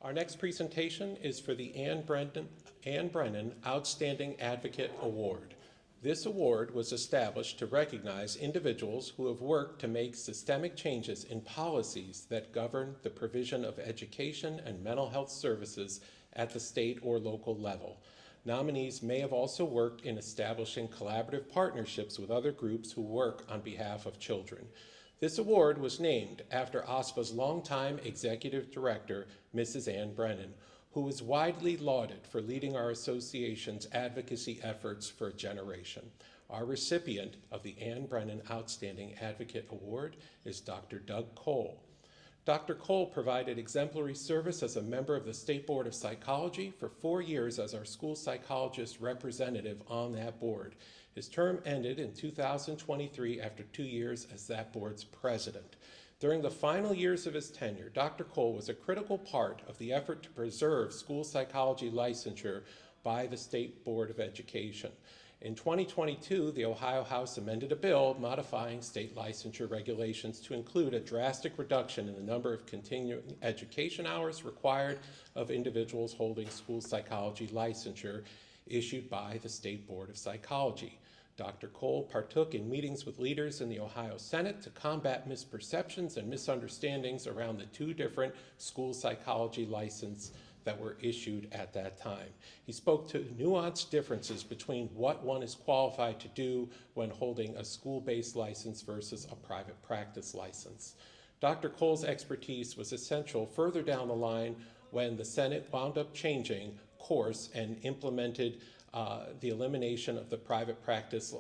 Our next presentation is for the Anne Brennan Outstanding Advocate Award. This award was established to recognize individuals who have worked to make systemic changes in policies that govern the provision of education and mental health services at the state or local level. Nominees may have also worked in establishing collaborative partnerships with other groups who work on behalf of children. This award was named after OSPA's longtime executive director, Mrs. Anne Brennan, who is widely lauded for leading our association's advocacy efforts for a generation. Our recipient of the Anne Brennan Outstanding Advocate Award is Dr. Doug Cole. Dr. Cole provided exemplary service as a member of the State Board of Psychology for 4 years as our school psychologist representative on that board. His term ended in 2023 after 2 years as that board's president. During the final years of his tenure, Dr. Cole was a critical part of the effort to preserve school psychology licensure by the State Board of Education. In 2022, the Ohio House amended a bill modifying state licensure regulations to include a drastic reduction in the number of continuing education hours required of individuals holding school psychology licensure issued by the State Board of Psychology. Dr. Cole partook in meetings with leaders in the Ohio Senate to combat misperceptions and misunderstandings around the 2 different school psychology licenses that were issued at that time. He spoke to nuanced differences between what one is qualified to do when holding a school-based license versus a private practice license. Dr. Cole's expertise was essential further down the line when the Senate wound up changing course and implemented the elimination of the private practice,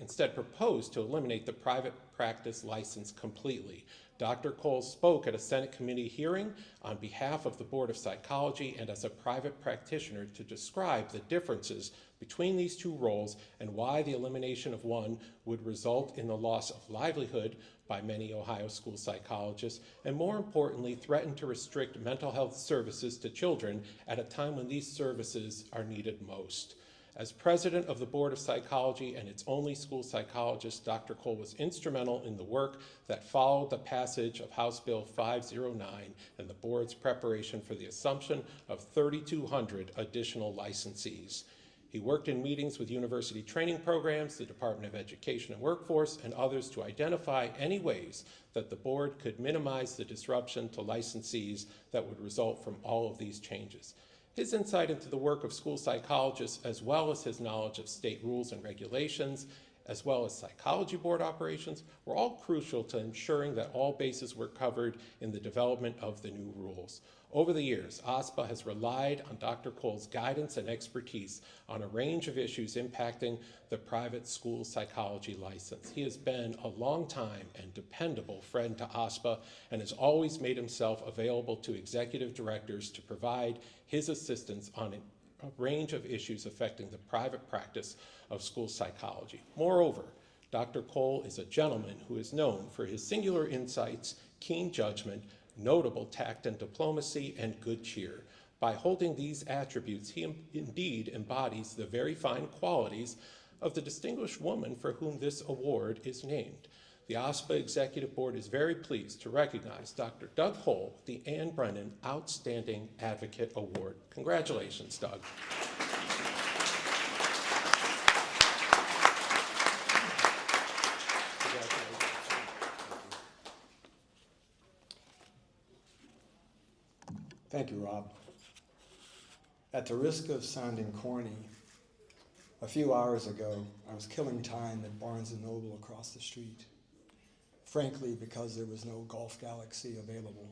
instead proposed to eliminate the private practice license completely. Dr. Cole spoke at a Senate committee hearing on behalf of the Board of Psychology and as a private practitioner to describe the differences between these 2 roles and why the elimination of one would result in the loss of livelihood by many Ohio school psychologists, and more importantly, threaten to restrict mental health services to children at a time when these services are needed most. As president of the Board of Psychology and its only school psychologist, Dr. Cole was instrumental in the work that followed the passage of House Bill 509 and the board's preparation for the assumption of 3,200 additional licensees. He worked in meetings with university training programs, the Department of Education and Workforce, and others to identify any ways that the board could minimize the disruption to licensees that would result from all of these changes. His insight into the work of school psychologists, as well as his knowledge of state rules and regulations, as well as psychology board operations, were all crucial to ensuring that all bases were covered in the development of the new rules. Over the years, OSPA has relied on Dr. Cole's guidance and expertise on a range of issues impacting the private school psychology license. He has been a long-time and dependable friend to OSPA and has always made himself available to executive directors to provide his assistance on a range of issues affecting the private practice of school psychology. Moreover, Dr. Cole is a gentleman who is known for his singular insights, keen judgment, notable tact and diplomacy, and good cheer. By holding these attributes, he indeed embodies the very fine qualities of the distinguished woman for whom this award is named. The OSPA Executive Board is very pleased to recognize Dr. Doug Cole, the Anne Brennan Outstanding Advocate Award. Congratulations, Doug. Thank you, Rob. At the risk of sounding corny, a few hours ago, I was killing time at Barnes & Noble across the street, frankly, because there was no Golf Galaxy available.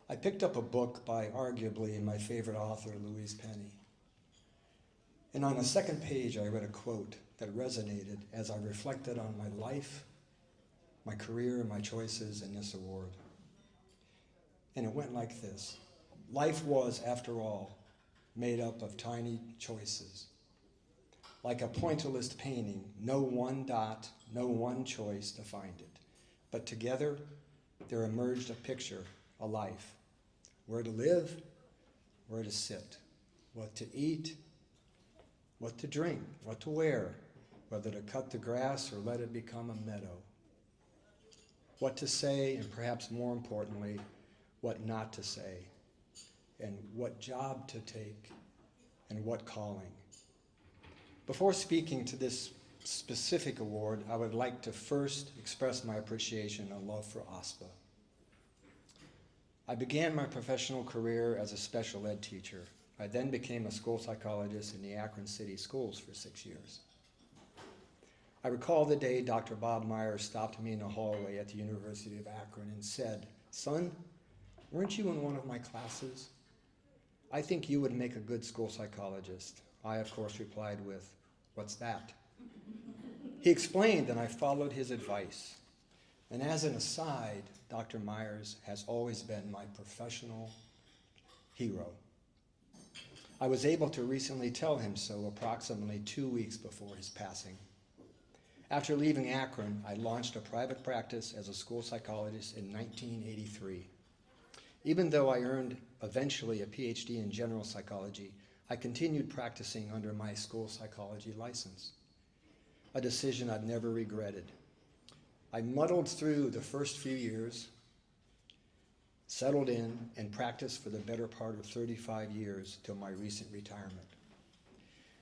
I picked up a book by arguably my favorite author, Louise Penny. And on the second page, I read a quote that resonated as I reflected on my life, my career, my choices, and this award. And it went like this: life was, after all, made up of tiny choices. Like a pointillist painting, no one dot, no one choice defined it. But together, there emerged a picture, a life. Where to live, where to sit, what to eat, what to drink, what to wear, whether to cut the grass or let it become a meadow. What to say, and perhaps more importantly, what not to say, and what job to take, and what calling. Before speaking to this specific award, I would like to first express my appreciation and love for OSPA. I began my professional career as a special ed teacher. I then became a school psychologist in the Akron City Schools for 6 years. I recall the day Dr. Bob Myers stopped me in the hallway at the University of Akron and said, "Son, weren't you in one of my classes? I think you would make a good school psychologist." I, of course, replied with, "What's that?" He explained, and I followed his advice. And as an aside, Dr. Myers has always been my professional hero. I was able to recently tell him so approximately 2 weeks before his passing. After leaving Akron, I launched a private practice as a school psychologist in 1983. Even though I earned eventually a PhD in general psychology, I continued practicing under my school psychology license, a decision I've never regretted. I muddled through the first few years, settled in, and practiced for the better part of 35 years till my recent retirement.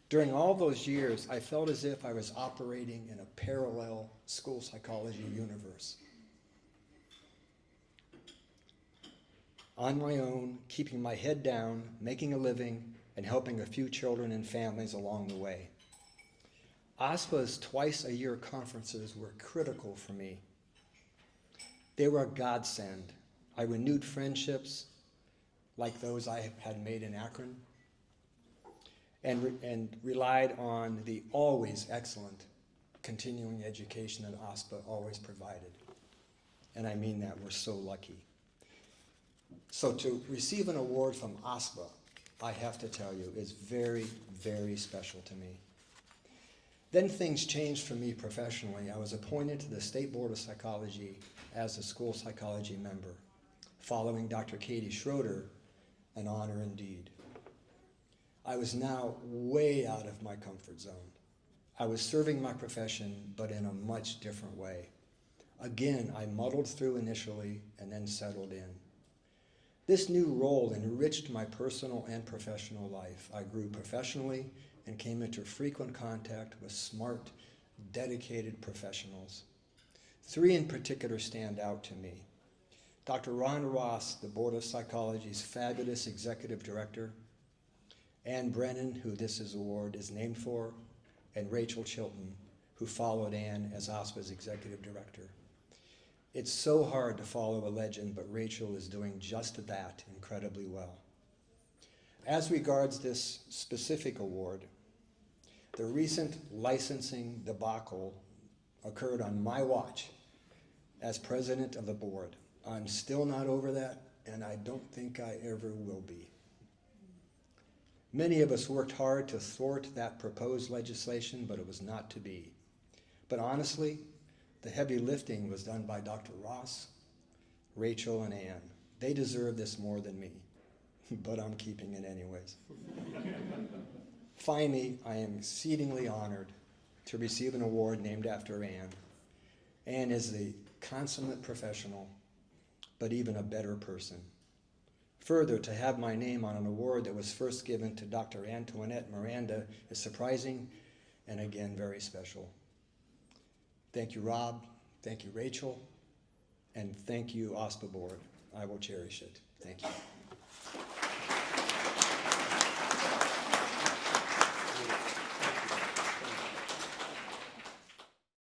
During all those years, I felt as if I was operating in a parallel school psychology universe. On my own, keeping my head down, making a living, and helping a few children and families along the way. OSPA's twice-a-year conferences were critical for me. They were a godsend. I renewed friendships like those I had made in Akron and relied on the always excellent continuing education that OSPA always provided. And I mean that, we're so lucky. So to receive an award from OSPA, I have to tell you, is very, very special to me. Then things changed for me professionally. I was appointed to the State Board of Psychology as a school psychology member, following Dr. Katie Schroeder, an honor indeed. I was now way out of my comfort zone. I was serving my profession, but in a much different way. Again, I muddled through initially and then settled in. This new role enriched my personal and professional life. I grew professionally and came into frequent contact with smart, dedicated professionals. 3 in particular stand out to me. Dr. Ron Ross, the Board of Psychology's fabulous executive director, Ann Brennan, who this award is named for, and Rachel Chilton, who followed Ann as OSPA's executive director. It's so hard to follow a legend, but Rachel is doing just that incredibly well. As regards this specific award, the recent licensing debacle occurred on my watch as president of the board. I'm still not over that, and I don't think I ever will be. Many of us worked hard to thwart that proposed legislation, but it was not to be. But honestly, the heavy lifting was done by Dr. Ross, Rachel, and Ann. They deserve this more than me, but I'm keeping it anyways. Finally, I am exceedingly honored to receive an award named after Ann. Ann is the consummate professional, but even a better person. Further, to have my name on an award that was first given to Dr. Antoinette Miranda is surprising and again, very special. Thank you, Rob. Thank you, Rachel. And thank you, OSPA Board. I will cherish it. Thank you.